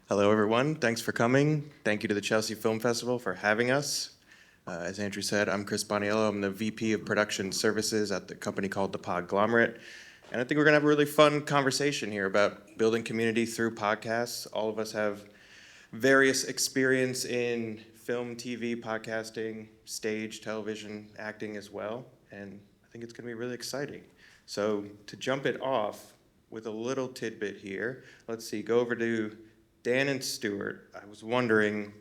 Hello, everyone. Thanks for coming. Thank you to the Chelsea Film Festival for having us. As Andrew said, I'm Chris Boniello. I'm the VP of Production Services at the company called the Podglomerate. And I think we're going to have a really fun conversation here about building community through podcasts. All of us have various experience in film, TV, podcasting, stage, television, acting as well. And I think it's going to be really exciting. So to jump it off with a little tidbit here, let's see, go over to Dan and Stuart. I was wondering,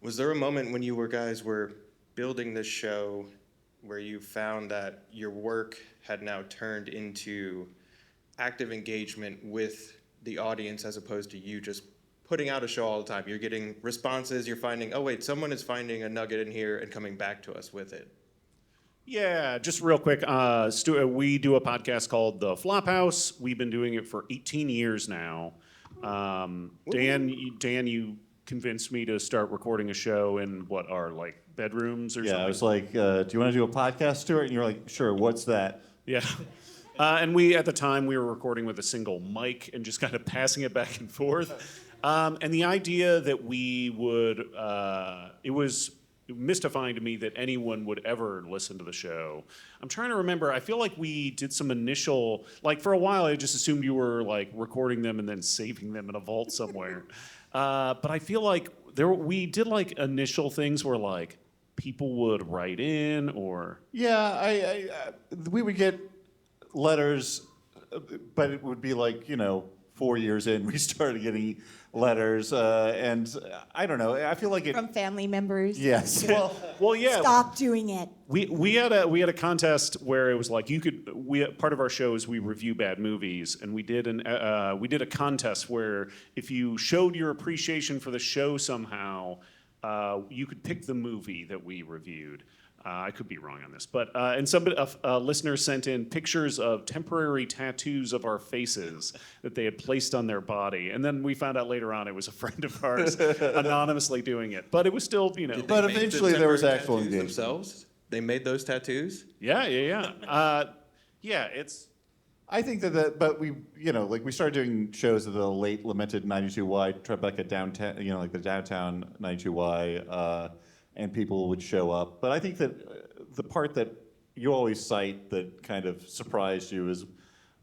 was there a moment when you guys were building this show where you found that your work had now turned into active engagement with the audience as opposed to you just putting out a show all the time? You're getting responses, you're finding, oh wait, someone is finding a nugget in here and coming back to us with it. Yeah, just real quick, Stuart, we do a podcast called The Flophouse. We've been doing it for 18 years now. Dan, you convinced me to start recording a show in what are like bedrooms or something. Yeah, I was like, do you want to do a podcast, Stuart? And you're like, sure, what's that? Yeah. And at the time, we were recording with a single mic and just kind of passing it back and forth. And the idea that we would, it was mystifying to me that anyone would ever listen to the show. I'm trying to remember, I feel like we did some initial, like for a while I just assumed you were like recording them and then saving them in a vault somewhere. But I feel like we did like initial things where like people would write in or... Yeah, we would get letters, but it would be like, 4 years in, we started getting letters, and I don't know. I feel like it from family members. Yes. Well, yeah. Stop doing it. We had a contest where it was like part of our show is we review bad movies, and we did a contest where if you showed your appreciation for the show somehow, you could pick the movie that we reviewed. I could be wrong on this, but and a listener sent in pictures of temporary tattoos of our faces that they had placed on their body, and then we found out later on it was a friend of ours anonymously doing it. But it was still, But eventually there was actual engagement. Themselves? They made those tattoos? Yeah. Yeah, it's. I think but we, we started doing shows at the late lamented 92Y Tribeca downtown, like the downtown 92Y. And people would show up. But I think that the part that you always cite that kind of surprised you is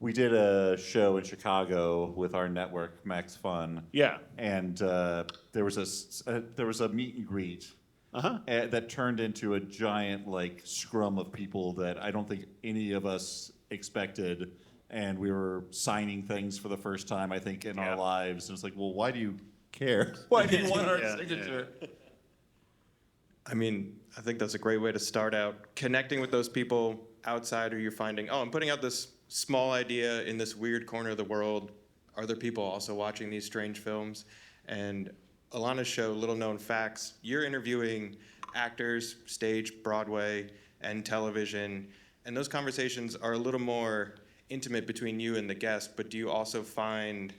we did a show in Chicago with our network, Max Fun. Yeah. And there was a meet and greet that turned into a giant scrum of people that I don't think any of us expected. And we were signing things for the first time, I think, in our lives. And it's like, well, why do you care? Why do you want our signature? I mean, I think that's a great way to start out, connecting with those people outside who you're finding, I'm putting out this small idea in this weird corner of the world. Are there people also watching these strange films? And Ilana's show, Little Known Facts, you're interviewing actors, stage, Broadway, and television, and those conversations are a little more intimate between you and the guest, but do you also find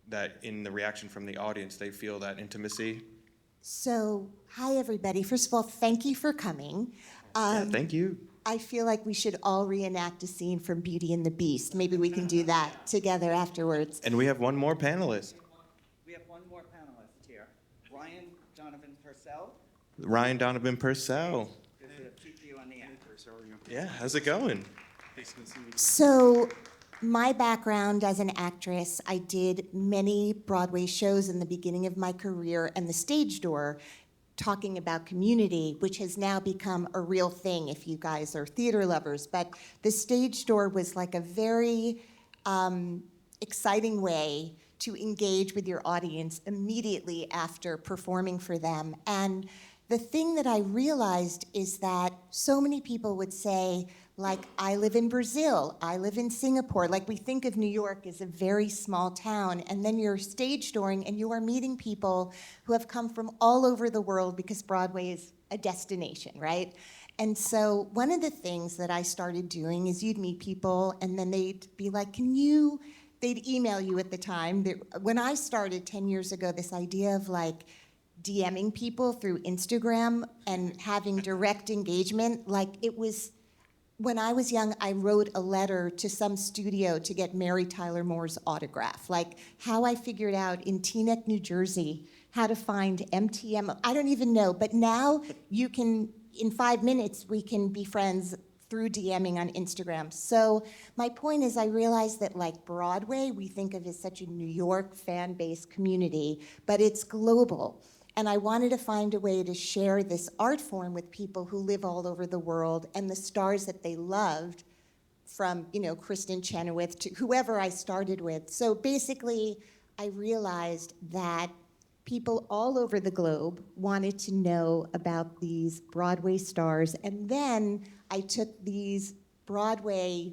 that in the reaction from the audience, they feel that intimacy? So, hi everybody. First of all, thank you for coming. Thank you. I feel like we should all reenact a scene from Beauty and the Beast. Maybe we can do that together afterwards. And we have one more panelist. We have one more panelist here. Donovan Purcell. Purcell. Good to keep you on the air. Yeah, how's it going? So, my background as an actress, I did many Broadway shows in the beginning of my career, and the stage door, talking about community, which has now become a real thing if you guys are theater lovers. But the stage door was like a very exciting way to engage with your audience immediately after performing for them. And the thing that I realized is that so many people would say, I live in Brazil, I live in Singapore. We think of New York as a very small town, and then you're stage dooring and you are meeting people who have come from all over the world because Broadway is a destination, right? And so one of the things that I started doing is you'd meet people and then they'd be like, they'd email you at the time. When I started 10 years ago, this idea of DMing people through Instagram and having direct engagement, it was when I was young, I wrote a letter to some studio to get Mary Tyler Moore's autograph. Like how I figured out in Teaneck, New Jersey, how to find MTM. I don't even know, but now you can, in 5 minutes, we can be friends through DMing on Instagram. So my point is I realized that like Broadway, we think of as such a New York fan-based community, but it's global. And I wanted to find a way to share this art form with people who live all over the world and the stars that they loved, from, you know, Kristen Chenoweth to whoever I started with. So basically, I realized that people all over the globe wanted to know about these Broadway stars. And then I took these Broadway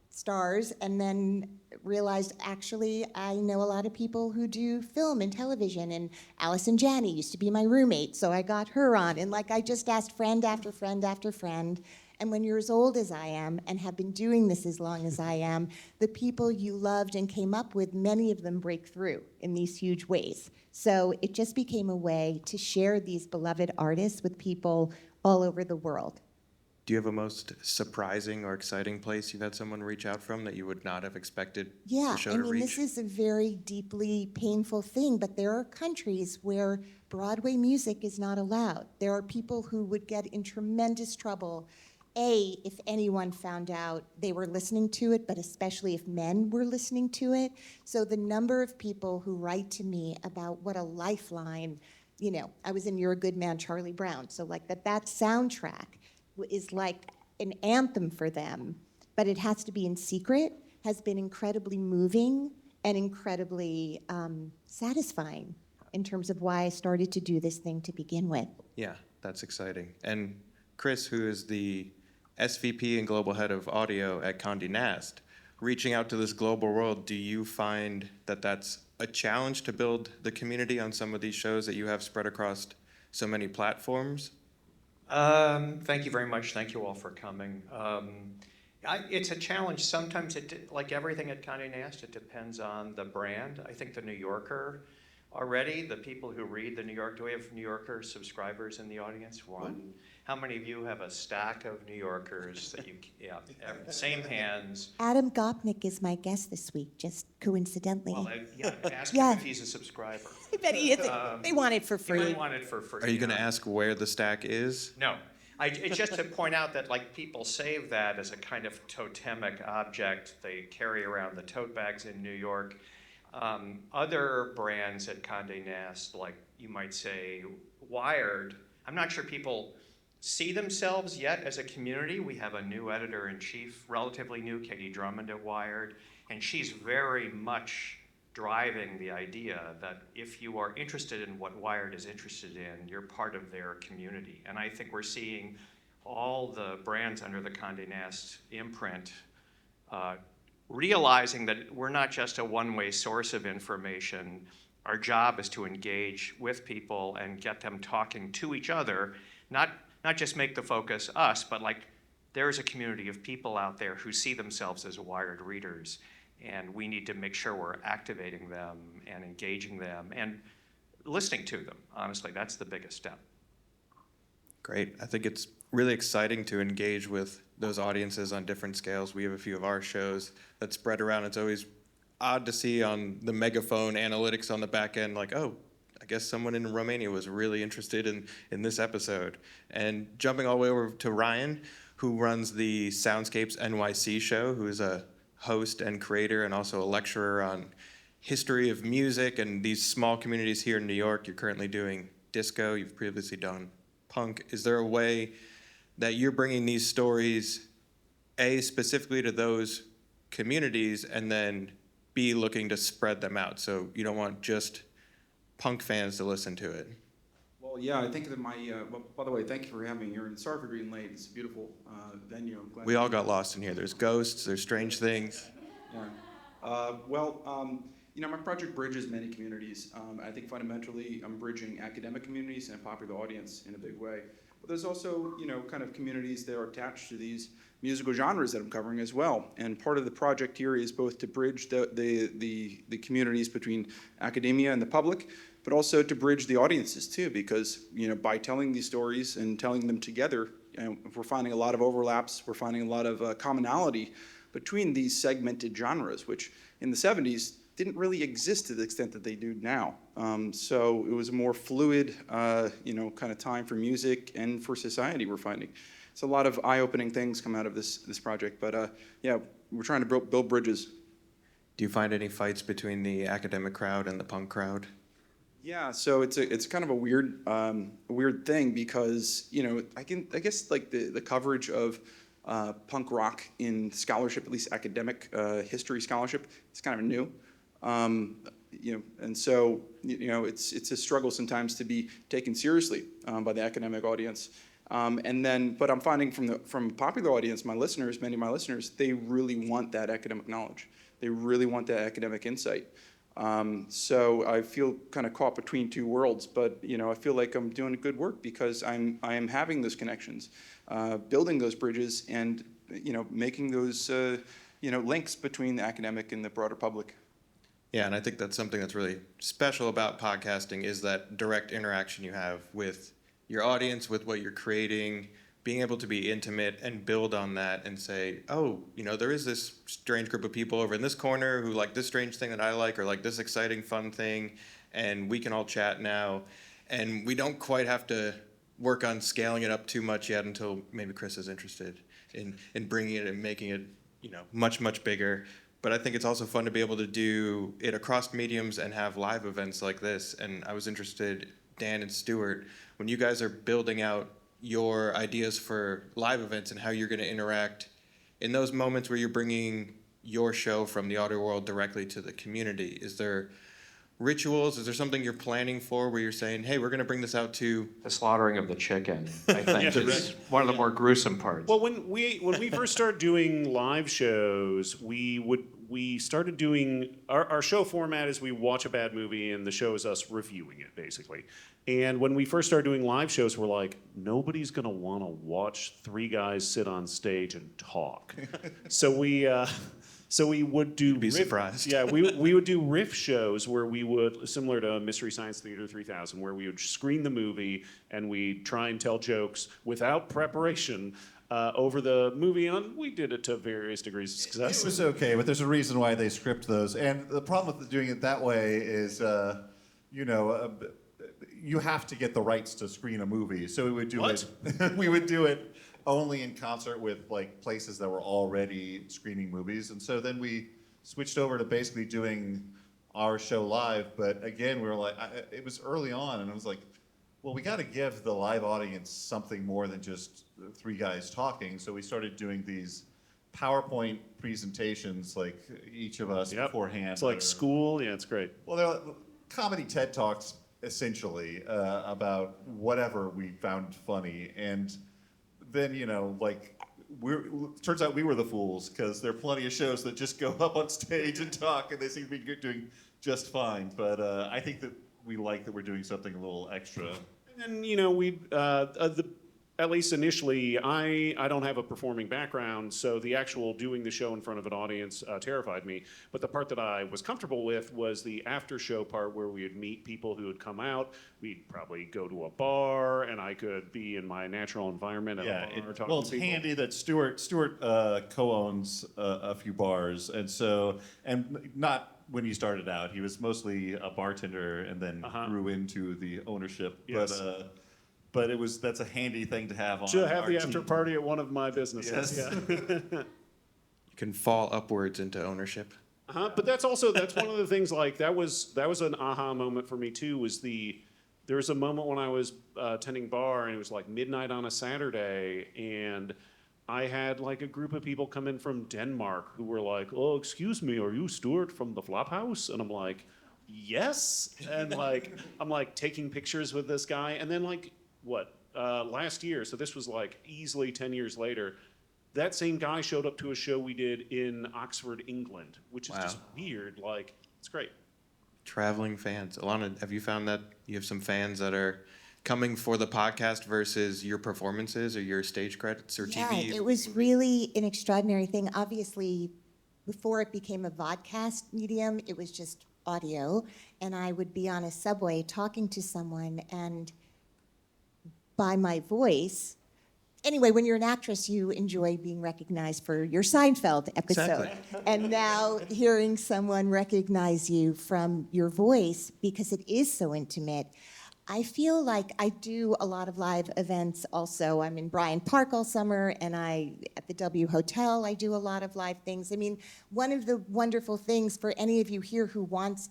stars and then realized actually I know a lot of people who do film and television, and Allison Janney used to be my roommate, so I got her on, and like I just asked friend after friend after friend. And when you're as old as I am and have been doing this as long as I am, the people you loved and came up with, many of them break through in these huge ways. So it just became a way to share these beloved artists with people all over the world. Do you have a most surprising or exciting place you've had someone reach out from that you would not have expected Yeah, the show I to mean, reach? this is a very deeply painful thing, but there are countries where Broadway music is not allowed. There are people who would get in tremendous trouble, if anyone found out they were listening to it, but especially if men were listening to it. So the number of people who write to me about what a lifeline, you know, I was in You're a Good Man, Charlie Brown, so like that soundtrack is like an anthem for them, but it has to be in secret, has been incredibly moving and incredibly satisfying in terms of why I started to do this thing to begin with. Yeah, that's exciting. And Chris, who is the SVP and global head of audio at Condé Nast, reaching out to this global world, do you find that that's a challenge to build the community on some of these shows that you have spread across so many platforms? Thank you very much. Thank you all for coming. It's a challenge. Sometimes, like everything at Condé Nast, it depends on the brand. I think the New Yorker already, the people who read the New York, do we have New Yorker subscribers in the audience? One. How many of you have a stack of New Yorkers that you, same hands? Adam Gopnik is my guest this week, just coincidentally. Well, ask Yeah. him if he's a subscriber. I bet he is. They want it for He free. might want it for free. Are you going to ask where the stack is? No. It's just to point out that like people save that as a kind of totemic object. They carry around the tote bags in New York. Other brands at Condé Nast, like you might say Wired, I'm not sure people see themselves yet as a community. We have a new editor-in-chief, relatively new, Katie Drummond at Wired, and she's very much driving the idea that if you are interested in what Wired is interested in, you're part of their community. And I think we're seeing all the brands under the Condé Nast imprint realizing that we're not just a one-way source of information. Our job is to engage with people and get them talking to each other, not just make the focus us, but like there's a community of people out there who see themselves as Wired readers, and we need to make sure we're activating them and engaging them and listening to them. Honestly, that's the biggest step. Great. I think it's really exciting to engage with those audiences on different scales. We have a few of our shows that spread around. It's always odd to see on the megaphone analytics on the back end, like, oh, I guess someone in Romania was really interested in this episode. And jumping all the way over to Ryan, who runs the Soundscapes NYC show, who is a host and creator and also a lecturer on history of music and these small communities here in New York. You're currently doing disco. You've previously done punk. Is there a way that you're bringing these stories, A, specifically to those communities, and then B, looking to spread them out? So you don't want just punk fans to listen to it. Well, yeah, I think that by the way, thank you for having me here, and sorry for being late. It's a beautiful venue. I'm glad We all got lost in here. There's ghosts, there's strange things. Yeah. My project bridges many communities. I think fundamentally I'm bridging academic communities and popular audience in a big way. But there's also, kind of communities that are attached to these musical genres that I'm covering as well. And part of the project here is both to bridge the communities between academia and the public, but also to bridge the audiences too, because by telling these stories and telling them together, and we're finding a lot of overlaps. We're finding a lot of commonality between these segmented genres, which in the 70s didn't really exist to the extent that they do now. So it was a more fluid, kind of time for music and for society, we're finding. It's a lot of eye-opening things come out of this project, but yeah, we're trying to build bridges. Do you find any fights between the academic crowd and the punk crowd? Yeah, so it's kind of a weird thing because I guess like the coverage of punk rock in scholarship, at least academic history scholarship, is kind of new. And so it's a struggle sometimes to be taken seriously by the academic audience. But I'm finding from popular audience, many of my listeners, they really want that academic knowledge. They really want that academic insight. So I feel kind of caught between two worlds, but I feel like I'm doing good work because I am having those connections, building those bridges, and making those links between the academic and the broader public. Yeah, and I think that's something that's really special about podcasting is that direct interaction you have with your audience, with what you're creating, being able to be intimate and build on that and say, oh, there is this strange group of people over in this corner who like this strange thing that I like or like this exciting, fun thing, and we can all chat now. And we don't quite have to work on scaling it up too much yet until maybe Chris is interested in bringing it and making it, much, much bigger. But I think it's also fun to be able to do it across mediums and have live events like this. And I was interested, Dan and Stuart, when you guys are building out your ideas for live events and how you're going to interact in those moments where you're bringing your show from the audio world directly to the community. Is there rituals? Is there something you're planning for where you're saying, hey, we're going to bring this out to... The slaughtering of the chicken, I think, is one of the more gruesome parts. Well, when we first started doing live shows, we started doing our show format is we watch a bad movie and the show is us reviewing it basically. And when we first started doing live shows, we're like, nobody's gonna want to watch three guys sit on stage and talk. So we would do. You'd be surprised. Yeah, we would do riff shows where we would, similar to Mystery Science Theater 3000, where we would screen the movie and we'd try and tell jokes without preparation over the movie, and we did it to various degrees of success. It was okay, but there's a reason why they script those. And the problem with doing it that way is, you have to get the rights to screen a movie. So we would do it. We would do it only in concert with like places that were already screening movies, and so then we switched over to basically doing our show live. But again, we were like, it was early on, and I was like, well, we got to give the live audience something more than just three guys talking. So we started doing these PowerPoint presentations, like each of us beforehand. It's like school. Yeah, it's great. Well, they're comedy TED Talks, essentially, about whatever we found funny. And then, turns out we were the fools, because there are plenty of shows that just go up on stage and talk, and they seem to be doing just fine. But I think that we like that we're doing something a little extra. And at least initially, I don't have a performing background, so the actual doing the show in front of an audience terrified me. But the part that I was comfortable with was the after show part where we would meet people who would come out. We'd probably go to a bar, and I could be in my natural environment at a bar talking it's to people. handy that Stuart co-owns a few bars, and not when he started out. He was mostly a bartender and then grew into the ownership. Yes. But that's a handy thing to have on. To have our the team. after party at one of my businesses. Yes. Yeah. You can fall upwards into ownership. But that's one of the things, like that was an aha moment for me too, there was a moment when I was tending bar and it was like midnight on a Saturday, and I had like a group of people come in from Denmark who were like, oh, excuse me, are you Stuart from the Flophouse? And I'm like, yes. And I'm like taking pictures with this guy, and then last year, so this was like easily 10 years later, that same guy showed up to a show we did in Oxford, England, which is just weird. Like, it's great. Traveling fans. Ilana, have you found that you have some fans that are coming for the podcast versus your performances or your stage credits or TV? Yeah, it was really an extraordinary thing. Obviously, before it became a vodcast medium, it was just audio, and I would be on a subway talking to someone, and by my voice, anyway, when you're an actress, you enjoy being recognized for your Seinfeld episode. Exactly. And now hearing someone recognize you from your voice, because it is so intimate, I feel like I do a lot of live events also. I'm in Bryant Park all summer, and at the W Hotel, I do a lot of live things. I mean, one of the wonderful things for any of you here who wants,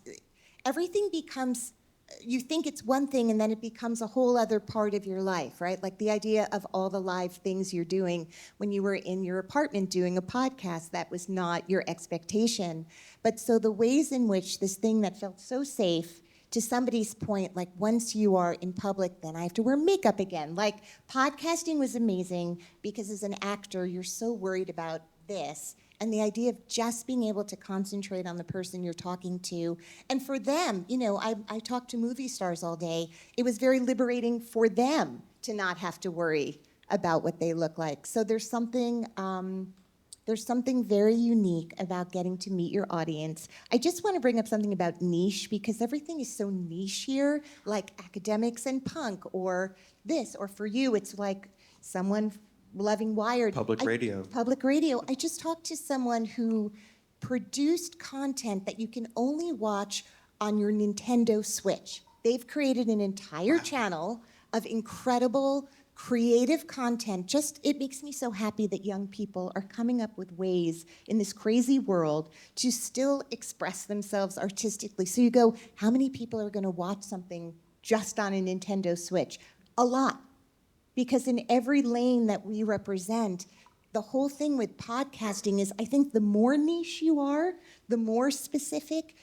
everything becomes, you think it's one thing, and then it becomes a whole other part of your life, right? Like the idea of all the live things you're doing when you were in your apartment doing a podcast, that was not your expectation. But so the ways in which this thing that felt so safe, to somebody's point, like once you are in public, then I have to wear makeup again. Like podcasting was amazing because as an actor, you're so worried about this. And the idea of just being able to concentrate on the person you're talking to. And for them, I talk to movie stars all day. It was very liberating for them to not have to worry about what they look like. So there's something very unique about getting to meet your audience. I just want to bring up something about niche, because everything is so niche here, like academics and punk, or this, or for you, it's like someone loving Wired. Public radio. Public radio. I just talked to someone who produced content that you can only watch on your Nintendo Switch. They've created an entire channel of incredible creative content. It makes me so happy that young people are coming up with ways in this crazy world to still express themselves artistically. So you go, how many people are going to watch something just on a Nintendo Switch? A lot. Because in every lane that we represent, the whole thing with podcasting is, I think the more niche you are, the more specific,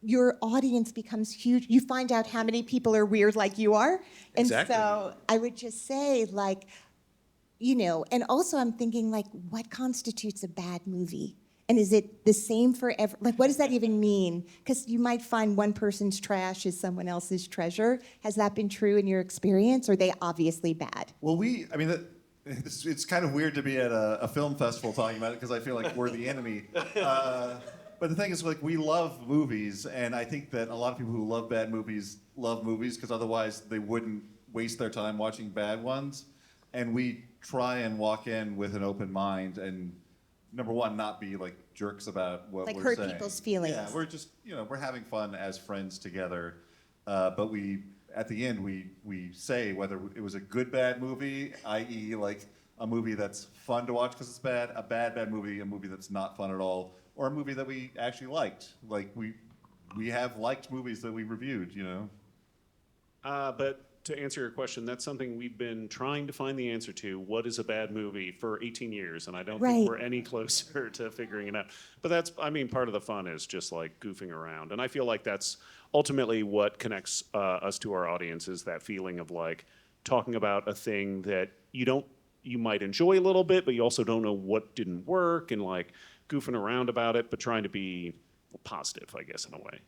your audience becomes huge. You find out how many people are weird like you are. And Exactly. so I would just say, and also I'm thinking, what constitutes a bad movie? And is it the same for what does that even mean? Because you might find one person's trash is someone else's treasure. Has that been true in your experience, or are they obviously bad? Well, it's kind of weird to be at a film festival talking about it, because I feel like we're the enemy. But the thing is, we love movies, and I think that a lot of people who love bad movies love movies, because otherwise they wouldn't waste their time watching bad ones. And we try and walk in with an open mind and, number one, not be jerks about what we're saying. Hurt people's feelings. Yeah, we're just, we're having fun as friends together. But at the end, we say whether it was a good bad movie, i.e. a movie that's fun to watch because it's bad, a bad movie, a movie that's not fun at all, or a movie that we actually liked. We have liked movies that we reviewed, But to answer your question, that's something we've been trying to find the answer to. What is a bad movie for 18 years? And I don't think we're any closer to figuring it out. But part of the fun is just goofing around. And I feel like that's ultimately what connects us to our audience, is that feeling of talking about a thing that you might enjoy a little bit, but you also don't know what didn't work, and goofing around about it, but trying to be positive, I guess, in a way.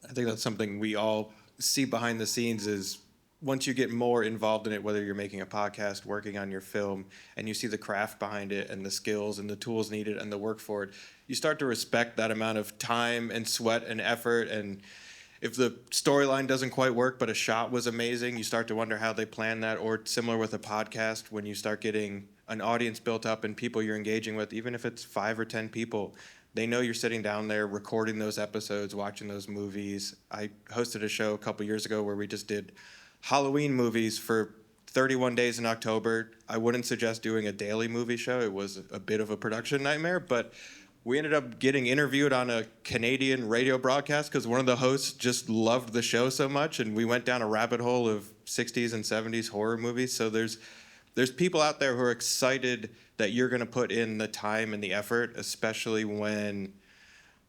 I think that's something we all see behind the scenes is once you get more involved in it, whether you're making a podcast, working on your film, and you see the craft behind it and the skills and the tools needed and the work for it, you start to respect that amount of time and sweat and effort. And if the storyline doesn't quite work, but a shot was amazing, you start to wonder how they planned that. Or similar with a podcast, when you start getting an audience built up and people you're engaging with, even if it's 5 or 10 people, they know you're sitting down there recording those episodes, watching those movies. I hosted a show a couple years ago where we just did Halloween movies for 31 days in October. I wouldn't suggest doing a daily movie show. It was a bit of a production nightmare, but we ended up getting interviewed on a Canadian radio broadcast because one of the hosts just loved the show so much, and we went down a rabbit hole of 60s and 70s horror movies. So there's people out there who are excited that you're going to put in the time and the effort, especially when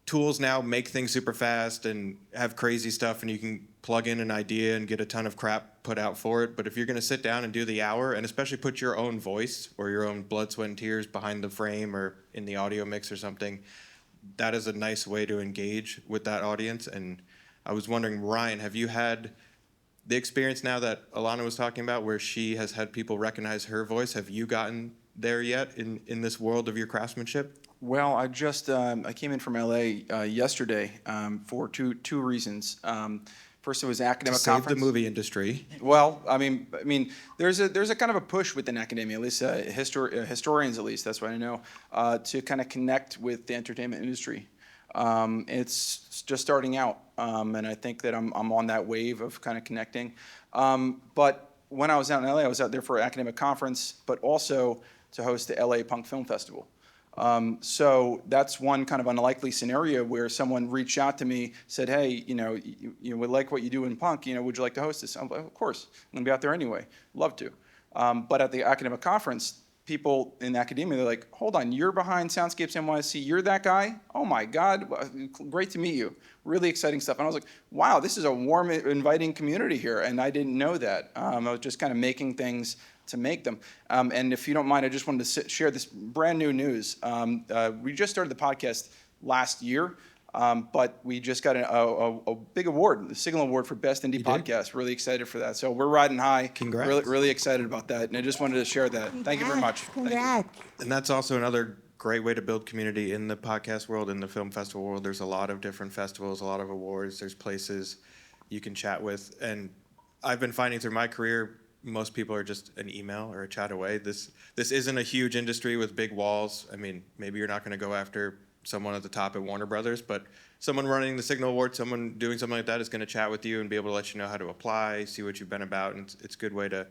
tools now make things super fast and have crazy stuff, and you can plug in an idea and get a ton of crap put out for it. But if you're going to sit down and do the hour, and especially put your own voice or your own blood, sweat, and tears behind the frame or in the audio mix or something, that is a nice way to engage with that audience. And I was wondering, Ryan, have you had the experience now that Ilana was talking about where she has had people recognize her voice? Have you gotten there yet in this world of your craftsmanship? Well, I came in from LA yesterday for two reasons. First, it was an To academic save conference. the movie industry. Well, I mean, there's a kind of a push within academia, at least historians, at least that's what I know, to kind of connect with the entertainment industry. It's just starting out, and I think that I'm on that wave of kind of connecting. But when I was out in LA, I was out there for an academic conference, but also to host the LA Punk Film Festival. So that's one kind of unlikely scenario where someone reached out to me, said, hey, you would like what you do in punk, would you like to host this? I'm like, of course, I'm gonna be out there anyway, love to. But at the academic conference, people in academia, they're like, hold on, you're behind Soundscapes NYC, you're that guy? Oh my God, great to meet you. Really exciting stuff. And I was like, wow, this is a warm, inviting community here, and I didn't know that. I was just kind of making things to make them. And if you don't mind, I just wanted to share this brand new news. We just started the podcast last year, but we just got a big award, the Signal Award for Best Indie Podcast. Really excited for that. So we're riding high. Congrats. Really excited about that. And I just wanted to share that. Thank you very much. Congrats. And that's also another great way to build community in the podcast world, in the film festival world. There's a lot of different festivals, a lot of awards. There's places you can chat with. And I've been finding through my career, most people are just an email or a chat away. This isn't a huge industry with big walls. I mean, maybe you're not going to go after someone at the top at Warner Brothers, but someone running the Signal Award, someone doing something like that is going to chat with you and be able to let you know how to apply, see what you've been about, and it's a good way to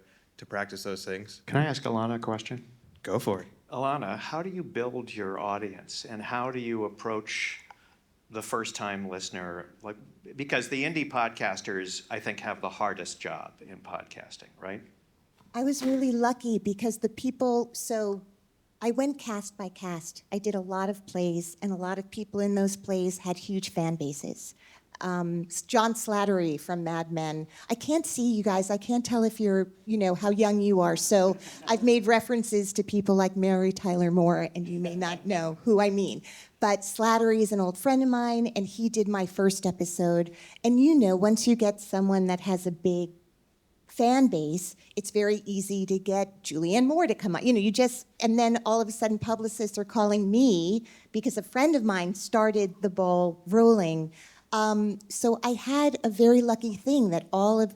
practice those things. Can I ask Ilana a question? Go for it. Ilana, how do you build your audience, and how do you approach the first-time listener? Because the indie podcasters, I think, have the hardest job in podcasting, right? I was really lucky because the people, so I went cast by cast. I did a lot of plays, and a lot of people in those plays had huge fan bases. John Slattery from Mad Men. I can't see you guys. I can't tell if you're, how young you are. So I've made references to people like Mary Tyler Moore, and you may not know who I mean. But Slattery is an old friend of mine, and he did my first episode. And once you get someone that has a big fan base, it's very easy to get Julianne Moore to come on. And then all of a sudden publicists are calling me because a friend of mine started the ball rolling. So I had a very lucky thing that all of,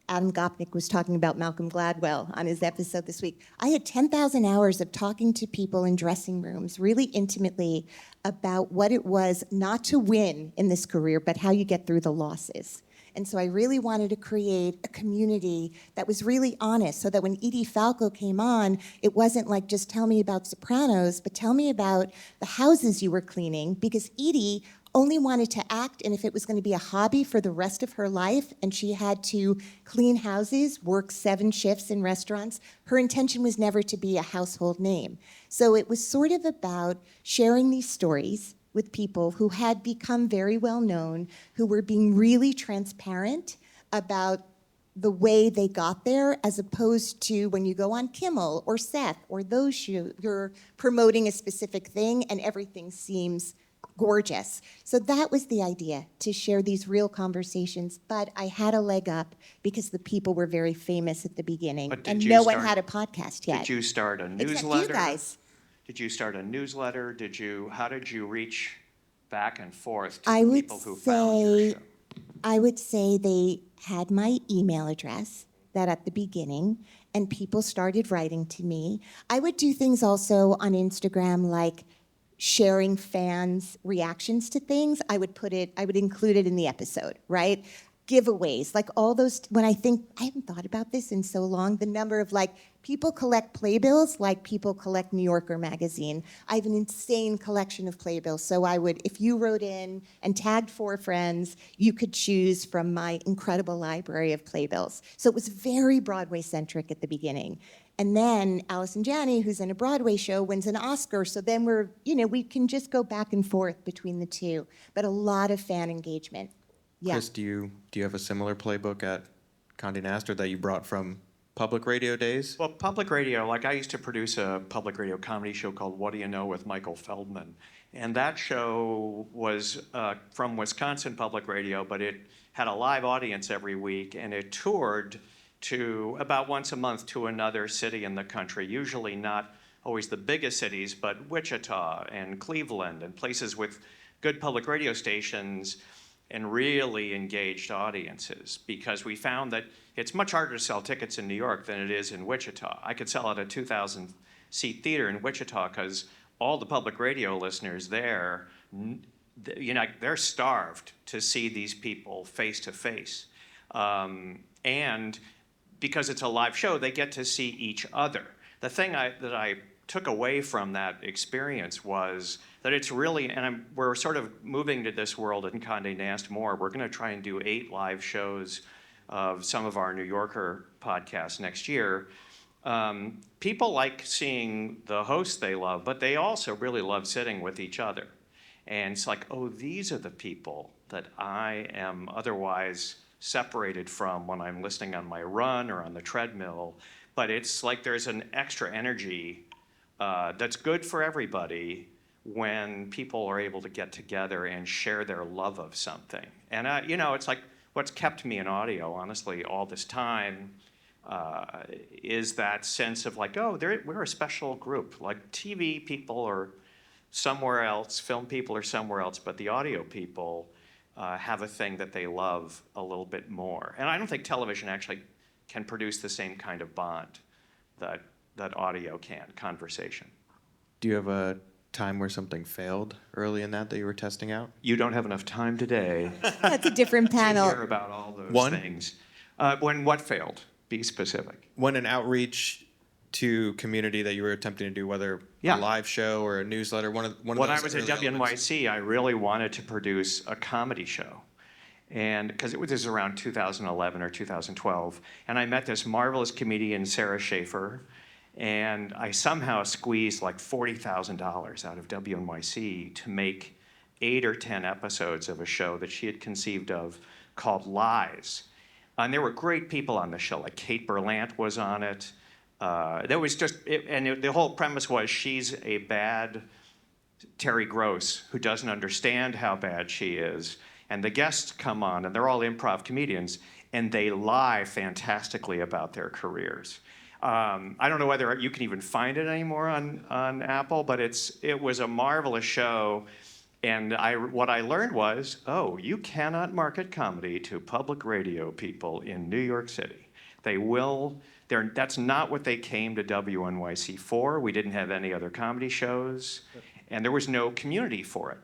Adam Gopnik was talking about Malcolm Gladwell on his episode this week. I had 10,000 hours of talking to people in dressing rooms really intimately about what it was not to win in this career, but how you get through the losses. And so I really wanted to create a community that was really honest, so that when Edie Falco came on, it wasn't like, just tell me about Sopranos, but tell me about the houses you were cleaning, because Edie only wanted to act, and if it was going to be a hobby for the rest of her life, and she had to clean houses, work 7 shifts in restaurants, her intention was never to be a household name. So it was sort of about sharing these stories with people who had become very well known, who were being really transparent about the way they got there, as opposed to when you go on Kimmel or Seth or those shows, you're promoting a specific thing and everything seems gorgeous. So that was the idea, to share these real conversations. But I had a leg up because the people were very famous at the beginning, and no one had a podcast yet. Did you start a newsletter? Except you guys. Did you start a newsletter? How did you reach back and forth to I the would people who found your show? I would say they had my email address, that at the beginning, and people started writing to me. I would do things also on Instagram, like sharing fans' reactions to things. I would include it in the episode, right? Giveaways, like all those, I haven't thought about this in so long, the number of people collect playbills like people collect New Yorker magazine. I have an insane collection of playbills. So if you wrote in and tagged 4 friends, you could choose from my incredible library of playbills. So it was very Broadway-centric at the beginning. And then Allison Janney, who's in a Broadway show, wins an Oscar. So then we can just go back and forth between the two. But a lot of fan engagement. Yeah. Chris, do you have a similar playbook at Condé Nast, or that you brought from public radio days? Well, public radio, I used to produce a public radio comedy show called What Do You Know with Michael Feldman. And that show was from Wisconsin Public Radio, but it had a live audience every week, and it toured to about once a month to another city in the country, usually not always the biggest cities, but Wichita and Cleveland and places with good public radio stations. and really engaged audiences, because we found that it's much harder to sell tickets in New York than it is in Wichita. I could sell at a 2,000-seat theater in Wichita because all the public radio listeners there, they're starved to see these people face to face. And because it's a live show, they get to see each other. The thing that I took away from that experience was that it's really, and we're sort of moving to this world in Condé Nast more. We're going to try and do 8 live shows of some of our New Yorker podcasts next year. People like seeing the hosts they love, but they also really love sitting with each other. And it's like, oh, these are the people that I am otherwise separated from when I'm listening on my run or on the treadmill. But it's like there's an extra energy that's good for everybody when people are able to get together and share their love of something. And, it's like what's kept me in audio, honestly, all this time is that sense of like, oh, we're a special group. Like TV people are somewhere else, film people are somewhere else, but the audio people have a thing that they love a little bit more. And I don't think television actually can produce the same kind of bond that audio can, conversation. Do you have a time where something failed early in that you were testing out? You don't have enough time today That's a different to panel. hear about all those One? things. When what failed? Be specific. When an outreach to community that you were attempting to do, whether Yeah. a live show or a newsletter, one of When those I was at early elements? WNYC, I really wanted to produce a comedy show. And because this was around 2011 or 2012. And I met this marvelous comedian, Sarah Schaefer, and I somehow squeezed like $40,000 out of WNYC to make 8 or 10 episodes of a show that she had conceived of called Lies. And there were great people on the show, like Kate Berlant was on it. There was the whole premise was she's a bad Terry Gross who doesn't understand how bad she is. And the guests come on, and they're all improv comedians, and they lie fantastically about their careers. I don't know whether you can even find it anymore on Apple, but it was a marvelous show. And what I learned was, oh, you cannot market comedy to public radio people in New York City. That's not what they came to WNYC for. We didn't have any other comedy shows, and there was no community for it.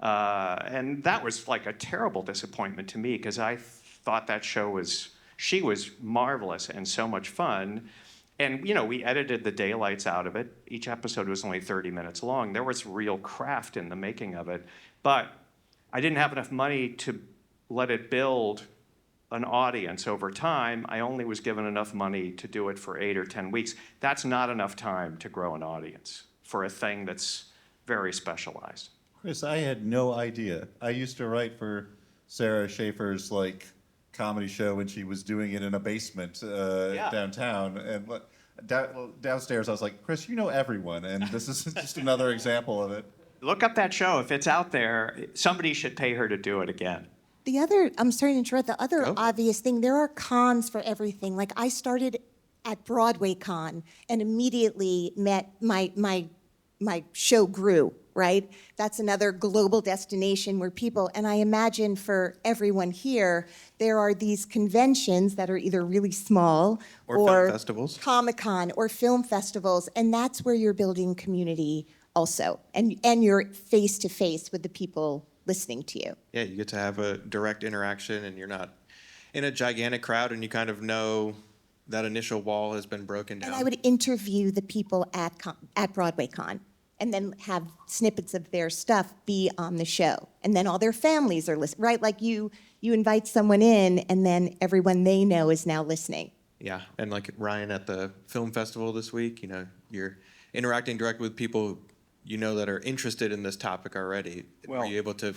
And that was like a terrible disappointment to me, because I thought that she was marvelous and so much fun. And, we edited the daylights out of it. Each episode was only 30 minutes long. There was real craft in the making of it. But I didn't have enough money to let it build an audience over time. I only was given enough money to do it for 8 or 10 weeks. That's not enough time to grow an audience for a thing that's very specialized. Chris, I had no idea. I used to write for Sarah Schaefer's comedy show when she was doing it in a basement downtown, and downstairs I was like, Chris, you know everyone, and this is just another example of it. Look up that show. If it's out there, somebody should pay her to do it again. I'm sorry to interrupt, the other obvious thing, there are cons for everything. Like, I started at Broadway Con and immediately met my show grew, right? That's another global destination where people, and I imagine for everyone here, there are these conventions that are either really small Or film festivals. Comic-Con or film festivals, and that's where you're building community also, and you're face-to-face with the people listening to you. Yeah, you get to have a direct interaction, and you're not in a gigantic crowd, and you kind of know that initial wall has been broken down. And I would interview the people at Broadway Con, and then have snippets of their stuff be on the show. And then all their families are listening, right? Like you invite someone in, and then everyone they know is now listening. Yeah, and like Ryan at the film festival this week, you're interacting directly with people that are interested in this topic already. Well- Were you able to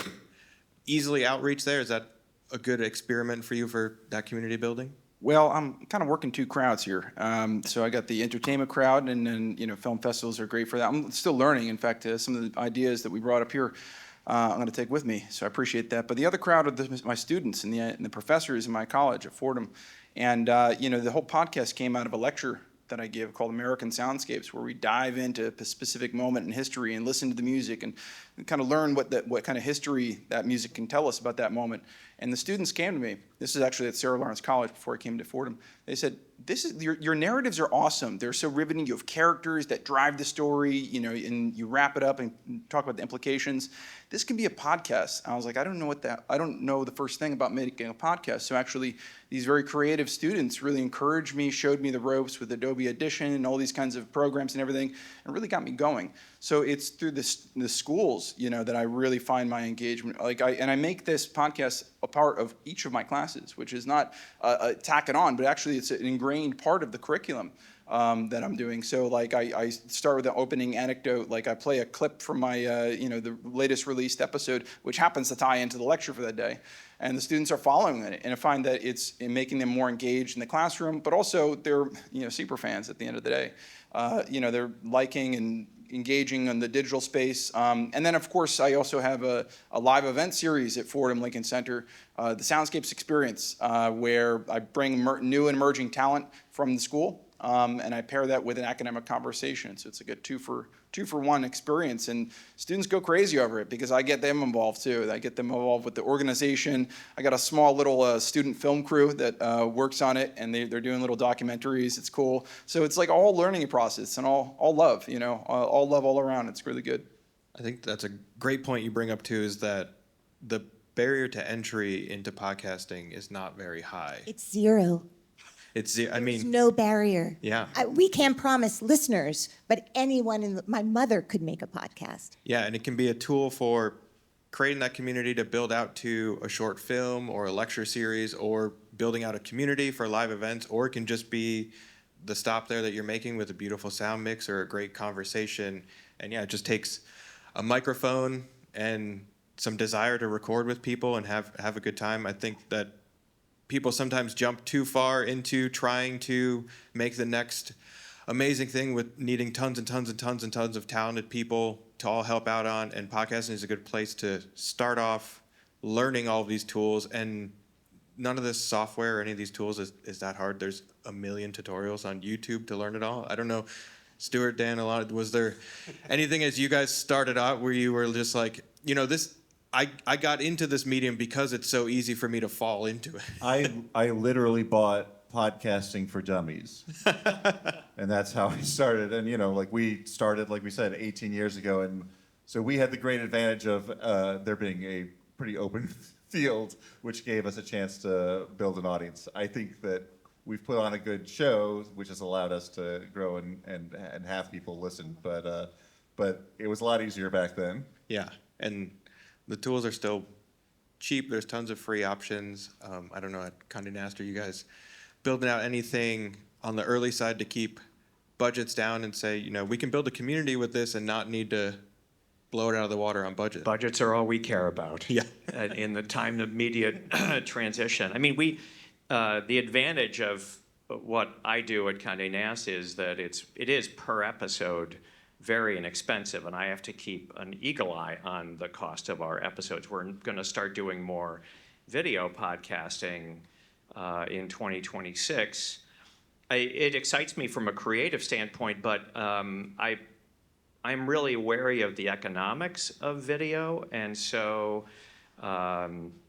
easily outreach there? Is that a good experiment for you for that community building? Well, I'm kind of working 2 crowds here. So I got the entertainment crowd, and then film festivals are great for that. I'm still learning. In fact, some of the ideas that we brought up here, I'm going to take with me. So I appreciate that. But the other crowd are my students and the professors in my college at Fordham, and the whole podcast came out of a lecture that I give called American Soundscapes, where we dive into a specific moment in history and listen to the music and kind of learn what kind of history that music can tell us about that moment. And the students came to me. This is actually at Sarah Lawrence College before I came to Fordham. They said, your narratives are awesome. They're so riveting. You have characters that drive the story, you know, and you wrap it up and talk about the implications. This can be a podcast. I was like, I don't know the first thing about making a podcast. So actually, these very creative students really encouraged me, showed me the ropes with Adobe Audition and all these kinds of programs and everything, and really got me going. So it's through the schools, you know, that I really find my engagement. I make this podcast a part of each of my classes, which is not tack it on, but actually it's an ingrained part of the curriculum that I'm doing. So like I start with an opening anecdote, like I play a clip from my, the latest released episode, which happens to tie into the lecture for that day. And the students are following it, and I find that it's making them more engaged in the classroom, but also they're, super fans at the end of the day. They're liking and engaging in the digital space. And then, of course, I also have a live event series at Fordham Lincoln Center, the Soundscapes Experience, where I bring new and emerging talent from the school, and I pair that with an academic conversation. So it's like a two-for-one experience, and students go crazy over it because I get them involved too. I get them involved with the organization. I got a small little student film crew that works on it, and they're doing little documentaries. It's cool. So it's like a whole learning process and all love, all love all around. It's really good. I think that's a great point you bring up too, is that the barrier to entry into podcasting is not very high. It's zero. There's no barrier. Yeah. We can't promise listeners, but anyone my mother could make a podcast. Yeah, and it can be a tool for creating that community to build out to a short film or a lecture series, or building out a community for live events, or it can just be the stop there that you're making with a beautiful sound mix or a great conversation. And yeah, it just takes a microphone and some desire to record with people and have a good time. I think that people sometimes jump too far into trying to make the next amazing thing with needing tons and tons and tons and tons of talented people to all help out on, and podcasting is a good place to start off learning all of these tools. And none of this software or any of these tools is that hard. There's a million tutorials on YouTube to learn it all. I don't know, Stuart, Dan, Ilana, was there anything as you guys started out where you were just like, I got into this medium because it's so easy for me to fall into it. I literally bought Podcasting for Dummies, and that's how I started. And we started, like we said, 18 years ago, and so we had the great advantage of there being a pretty open field, which gave us a chance to build an audience. I think that we've put on a good show, which has allowed us to grow and have people listen. But it was a lot easier back then. Yeah, and the tools are still cheap. There's tons of free options. I don't know, at Condé Nast, are you guys building out anything on the early side to keep budgets down and say, we can build a community with this and not need to blow it out of the water on budget? Budgets are all we care about. Yeah. In the time of media transition. I mean, the advantage of what I do at Condé Nast is that it is per episode very inexpensive, and I have to keep an eagle eye on the cost of our episodes. We're going to start doing more video podcasting in 2026. It excites me from a creative standpoint, but I'm really wary of the economics of video, and so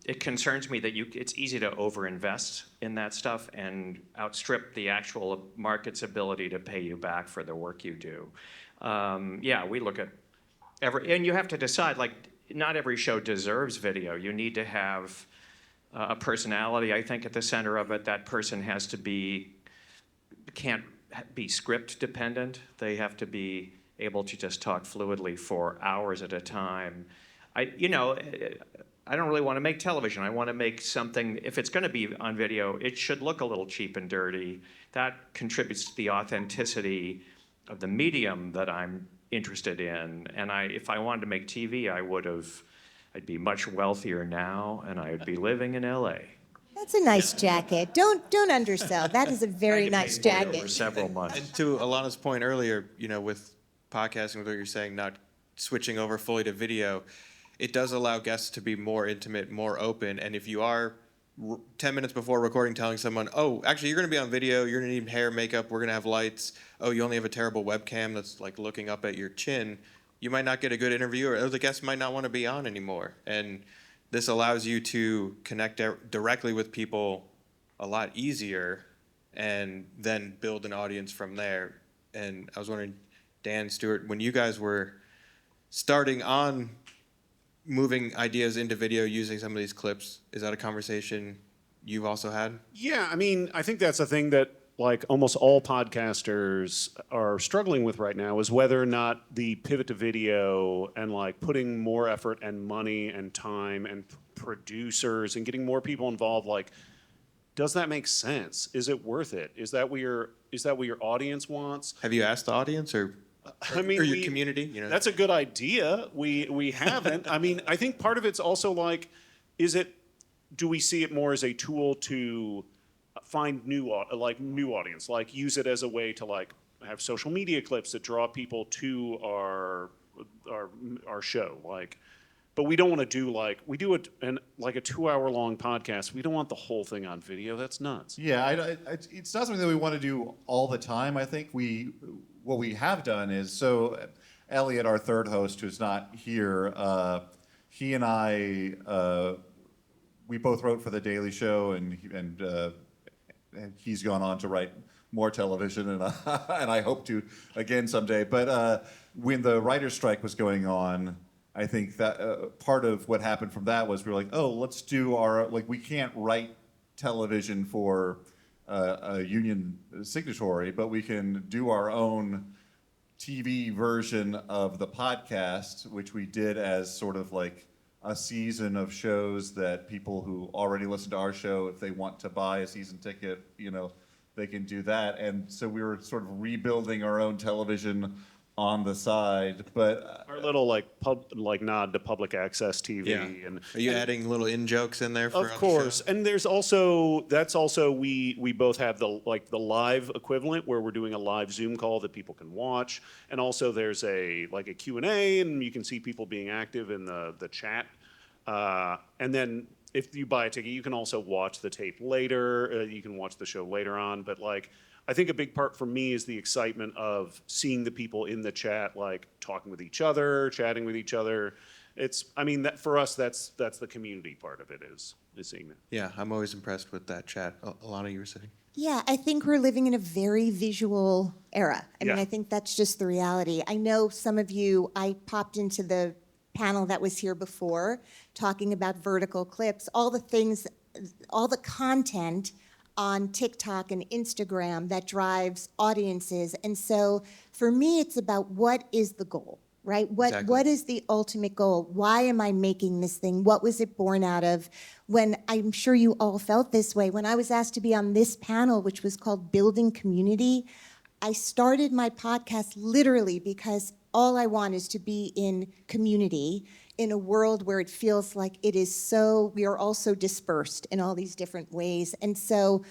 it concerns me that it's easy to overinvest in that stuff and outstrip the actual market's ability to pay you back for the work you do. We look at and you have to decide, not every show deserves video. You need to have a personality, I think, at the center of it. That person can't be script dependent. They have to be able to just talk fluidly for hours at a time. I don't really want to make television. I want to make something, if it's going to be on video, it should look a little cheap and dirty. That contributes to the authenticity of the medium that I'm interested in. And if I wanted to make TV, I'd be much wealthier now, and I would be living in LA. That's a nice jacket. Don't undersell. That is a very nice Over jacket. several months. And to Alana's point earlier, with podcasting, with what you're saying, not switching over fully to video, it does allow guests to be more intimate, more open. And if you are 10 minutes before recording telling someone, oh, actually, you're going to be on video, you're going to need hair, makeup, we're going to have lights. Oh, you only have a terrible webcam that's like looking up at your chin. You might not get a good interview, or the guest might not want to be on anymore. And this allows you to connect directly with people a lot easier and then build an audience from there. And I was wondering, Dan, Stuart, when you guys were starting on moving ideas into video using some of these clips, is that a conversation you've also had? Yeah, I mean, I think that's a thing that like almost all podcasters are struggling with right now, is whether or not the pivot to video and like putting more effort and money and time and producers and getting more people involved, like, does that make sense? Is it worth it? Is that what your audience wants? Have you asked the audience or I mean, or your community? You know, that's a good idea. We haven't. I mean, I think part of it's also like, do we see it more as a tool to find new audience, like use it as a way to like have social media clips that draw people to our show, like. But we don't want to do we do a 2-hour long podcast. We don't want the whole thing on video. That's nuts. Yeah, it's not something that we want to do all the time. I think what we have done is, so Elliot, our third host, who's not here, he and I, we both wrote for The Daily Show, and he's gone on to write more television, and I hope to again someday. But when the writer's strike was going on, I think that part of what happened from that was we were like, oh, let's do we can't write television for a union signatory, but we can do our own TV version of the podcast, which we did as sort of like a season of shows that people who already listen to our show, if they want to buy a season ticket, they can do that. And so we were sort of rebuilding our own television on the side, but our little nod to public access TV. Yeah. And are you adding little in jokes in there? For of course, and there's also we both have the live equivalent where we're doing a live Zoom call that people can watch, and also there's a Q&A, and you can see people being active in the chat, and then if you buy a ticket, you can also watch the tape later. You can watch the show later on, but I think a big part for me is the excitement of seeing the people in the chat, talking with each other, chatting with each other. That for us, that's the community part of it is seeing that. Yeah, I'm always impressed with that chat. Ilana, you were saying? Yeah, I think we're living in a very visual era. I think that's just the reality. I know some of you, I popped into the panel that was here before talking about vertical clips, all the content on TikTok and Instagram that drives audiences. And so for me, it's about what is the goal, right? Exactly. What is the ultimate goal? Why am I making this thing? What was it born out of? When I'm sure you all felt this way, when I was asked to be on this panel, which was called Building Community, I started my podcast literally because all I want is to be in community in a world where it feels like we are all so dispersed in all these different ways. And so,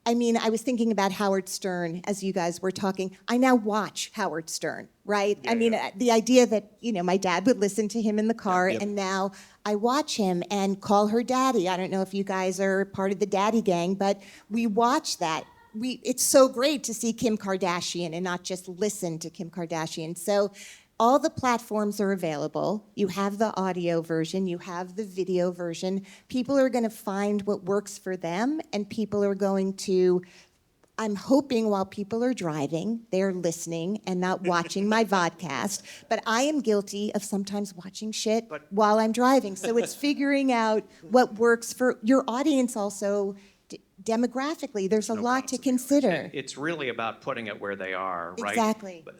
I was thinking about Howard Stern as you guys were talking. I now watch Howard Stern, right? Yeah. The idea that, my dad would listen to him in the car, and now I watch him and call her daddy. I don't know if you guys are part of the daddy gang, but we watch that. It's so great to see Kim Kardashian and not just listen to Kim Kardashian. So all the platforms are available. You have the audio version, you have the video version. People are going to find what works for them, and people are going to, I'm hoping while people are driving, they're listening and not watching my vodcast. But I am guilty of sometimes watching shit while I'm driving. So it's figuring out what works for your audience also. Demographically, there's a lot to consider. It's really about putting it where they are, right? Exactly. But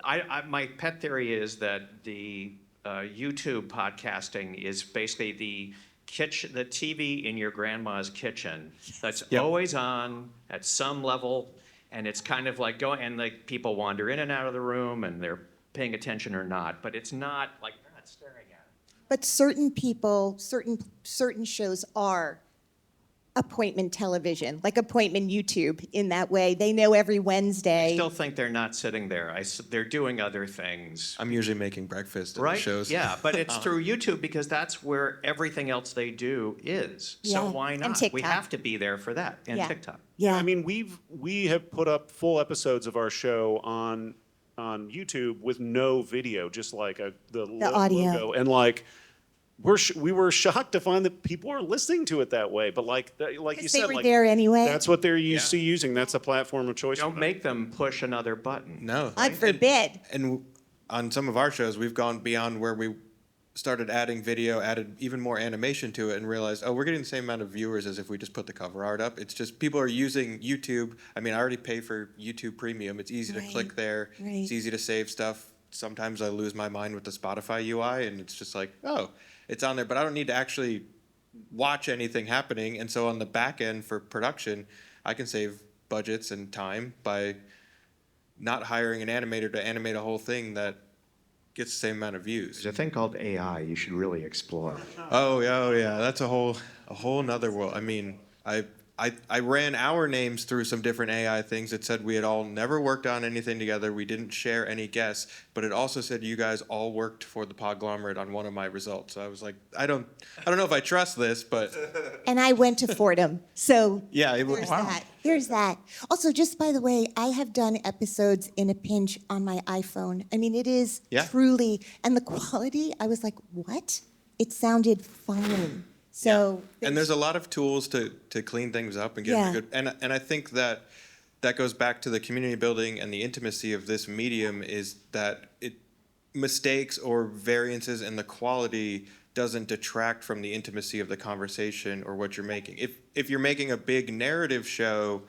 my pet theory is that the YouTube podcasting is basically the TV in your grandma's kitchen that's always on at some level, and it's kind of like people wander in and out of the room and they're paying attention or not, but it's not like they're not staring at it. But certain people, certain shows are appointment television, like appointment YouTube in that way. They know every Wednesday. I still think they're not sitting there. They're doing other things. I'm usually making breakfast at the Right? shows. Yeah, but it's through YouTube because that's where everything else they do is. So Yeah, why and not? We TikTok. have to be there for that. And Yeah. TikTok. Yeah. I mean, we have put up full episodes of our show on YouTube with no video, just like the audio. logo, and like we were shocked to find that people are listening to it that way. But like you 'Cause said, they were like there anyway. that's what they're used to using. That's a platform of choice. for Don't them. make them push another button. No. God forbid. And on some of our shows, we've gone beyond where we started adding video, added even more animation to it, and realized, oh, we're getting the same amount of viewers as if we just put the cover art up. It's just people are using YouTube. I mean, I already pay for YouTube Premium. It's easy to Right, click there. right. It's easy to save stuff. Sometimes I lose my mind with the Spotify UI, and it's just like, oh, it's on there, but I don't need to actually watch anything happening. And so on the back end for production, I can save budgets and time by not hiring an animator to animate a whole thing that gets the same amount of views. There's a thing called AI you should really explore. Oh yeah, that's a whole nother world. I mean, I ran our names through some different AI things. It said we had all never worked on anything together. We didn't share any guests, but it also said you guys all worked for the Podglomerate on one of my results. So I was like, I don't know if I trust this, but And I went to Fordham, so yeah, it was. there's that. There's that. Also, just by the way, I have done episodes in a pinch on my iPhone. I mean, it is Yeah. truly, and the quality, I was like, what? It sounded fine. So And there's a lot of tools to clean things up and get Yeah. good. And I think that goes back to the community building and the intimacy of this medium is that mistakes or variances in the quality doesn't detract from the intimacy of the conversation or what you're making. If you're making a big narrative show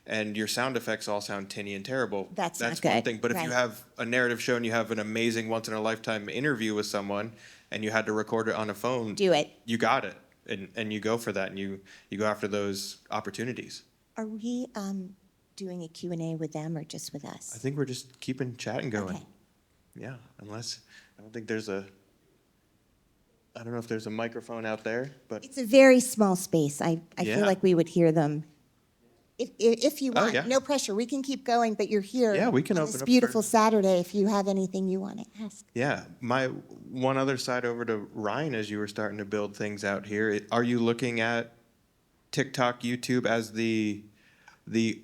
and your sound effects all sound tinny and terrible, That's not one good. thing. But if you Right. have a narrative show and you have an amazing once in a lifetime interview with someone and you had to record it on a phone, do it. you got it. And you go for that and you go after those opportunities. Are we doing a Q&A with them or just with I us? think we're just keeping chatting going. Okay. Yeah, unless, I don't know if there's a microphone out there, but It's a very small space. I Yeah. feel like we would hear them. If you Oh, want, yeah. no pressure. We can keep going, but you're here. Yeah, we can on open this up beautiful for- Saturday. If you have anything you want to ask. yeah, my one other side over to Ryan as you were starting to build things out here. Are you looking at TikTok, YouTube as the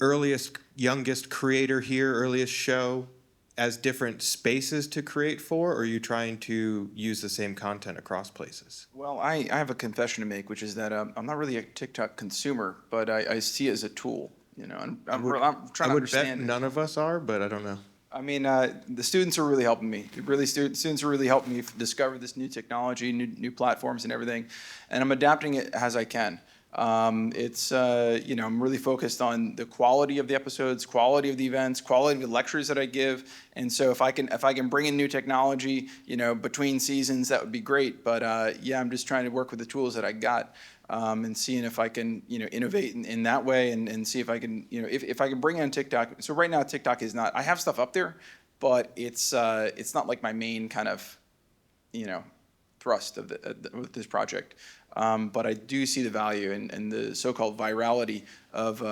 earliest, youngest creator here, earliest show as different spaces to create for, or are you trying to use the same content across places? Well, I have a confession to make, which is that I'm not really a TikTok consumer, but I see it as a tool. You know, and I'm trying to I would bet understand it. none of us are, but I don't know. I mean, the students are really helping me. Students are really helping me discover this new technology, new platforms, and everything, and I'm adapting it as I can. I'm really focused on the quality of the episodes, quality of the events, quality of the lectures that I give, and so if I can bring in new technology, between seasons, that would be great. But I'm just trying to work with the tools that I got. And seeing if I can, innovate in that way and see if I can, if I can bring in TikTok. So right now, TikTok is not, I have stuff up there, but it's not like my main kind of, thrust of with this project. But I do see the value in the so-called virality of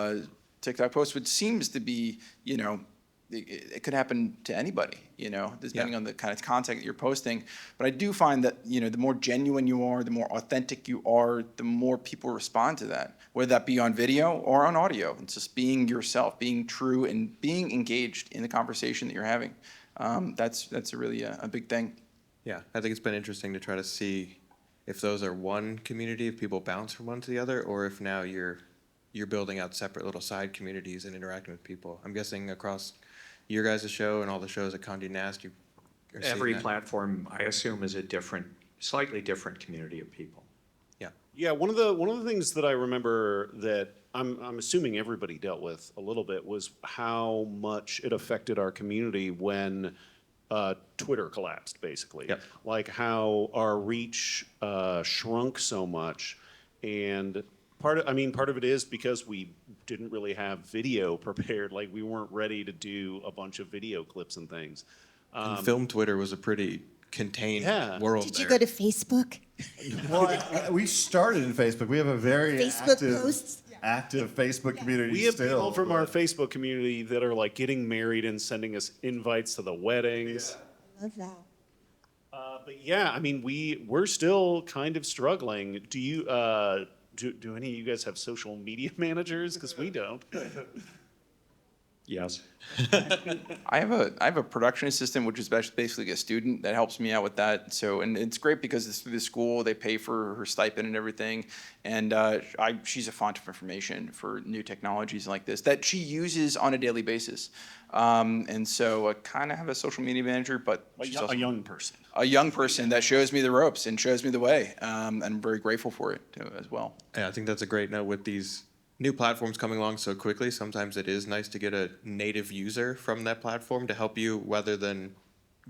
TikTok posts, which seems to be, it could happen to anybody, depending on the kind of content that you're posting. But I do find that, the more genuine you are, the more authentic you are, the more people respond to that, whether that be on video or on audio. It's just being yourself, being true, and being engaged in the conversation that you're having. That's really a big thing. Yeah, I think it's been interesting to try to see if those are one community, if people bounce from one to the other, or if now you're building out separate little side communities and interacting with people. I'm guessing across your guys' show and all the shows at Condé Nast, you are seeing Every that. platform, I assume, is a slightly different community of people. Yeah. Yeah, one of the things that I remember that I'm assuming everybody dealt with a little bit was how much it affected our community when Twitter collapsed, basically. Yep. Like how our reach shrunk so much, and part of it is because we didn't really have video prepared. Like we weren't ready to do a bunch of video clips and things. And film Twitter was a pretty contained Yeah. world Did you there. go to Facebook? Well, we started in Facebook. We have a very Facebook posts? active Facebook community We have still. people from our but- Facebook community that are like getting married and sending us invites to the weddings. Love that. But yeah, I mean, we're still kind of struggling. Do you do any of you guys have social media managers? Because we don't. Yes. I have a production assistant, which is basically a student that helps me out with that. So, and it's great because it's through the school. They pay for her stipend and everything. And she's a font of information for new technologies like this that she uses on a daily basis. And so I kind of have a social media manager, but she's also A young person. a young person that shows me the ropes and shows me the way. And I'm very grateful for it too, as well. Yeah, I think that's a great note with these new platforms coming along so quickly. Sometimes it is nice to get a native user from that platform to help you rather than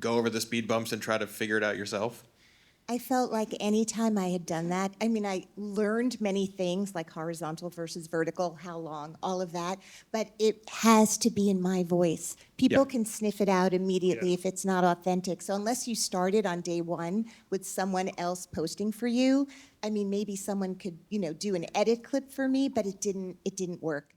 go over the speed bumps and try to figure it out yourself. I felt like any time I had done that, I mean, I learned many things like horizontal versus vertical, how long, all of that, but it has to be in my voice. People Yeah. can sniff it out immediately Yeah. if it's not authentic. So unless you started on day one with someone else posting for you, I mean, maybe someone could, do an edit clip for me, but it didn't work.